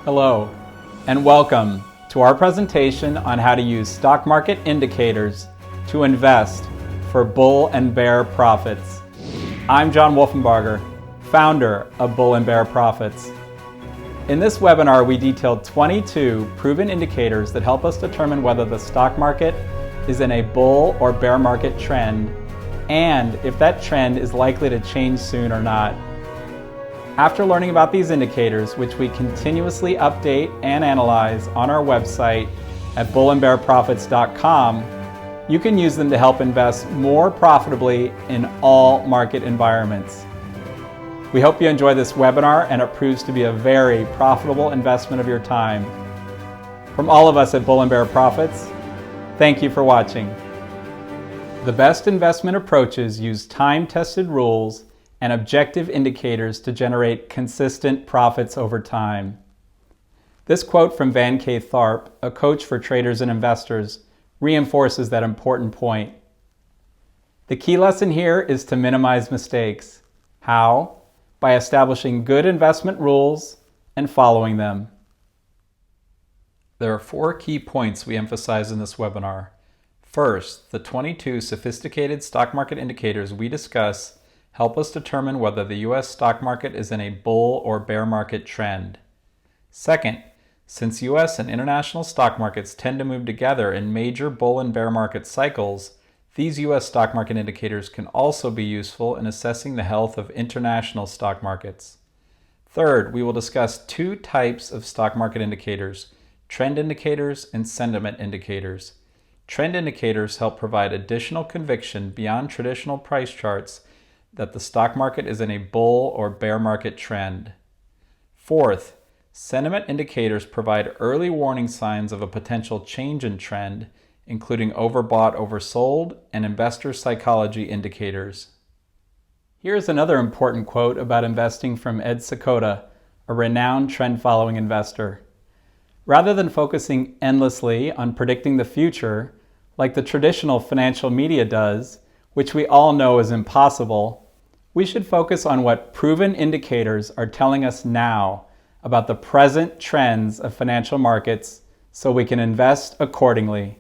Hello, and welcome to our presentation on how to use stock market indicators to invest for bull and bear profits. I'm John Wolfenbarger, founder of Bull and Bear Profits. In this webinar, we detailed 22 proven indicators that help us determine whether the stock market is in a bull or bear market trend, and if that trend is likely to change soon or not. After learning about these indicators, which we continuously update and analyze on our website at bullandbearprofits.com, you can use them to help invest more profitably in all market environments. We hope you enjoy this webinar and it proves to be a very profitable investment of your time. From all of us at Bull and Bear Profits, thank you for watching. The best investment approaches use time-tested rules and objective indicators to generate consistent profits over time. This quote from Van K. Tharp, a coach for traders and investors, reinforces that important point. The key lesson here is to minimize mistakes. How? By establishing good investment rules and following them. There are 4 key points we emphasize in this webinar. First, the 22 sophisticated stock market indicators we discuss help us determine whether the U.S. stock market is in a bull or bear market trend. Second, since U.S. and international stock markets tend to move together in major bull and bear market cycles, these U.S. stock market indicators can also be useful in assessing the health of international stock markets. Third, we will discuss 2 types of stock market indicators: trend indicators and sentiment indicators. Trend indicators help provide additional conviction beyond traditional price charts that the stock market is in a bull or bear market trend. Fourth, sentiment indicators provide early warning signs of a potential change in trend, including overbought, oversold, and investor psychology indicators. Here's another important quote about investing from Ed Seykota, a renowned trend-following investor. Rather than focusing endlessly on predicting the future, like the traditional financial media does, which we all know is impossible, we should focus on what proven indicators are telling us now about the present trends of financial markets so we can invest accordingly.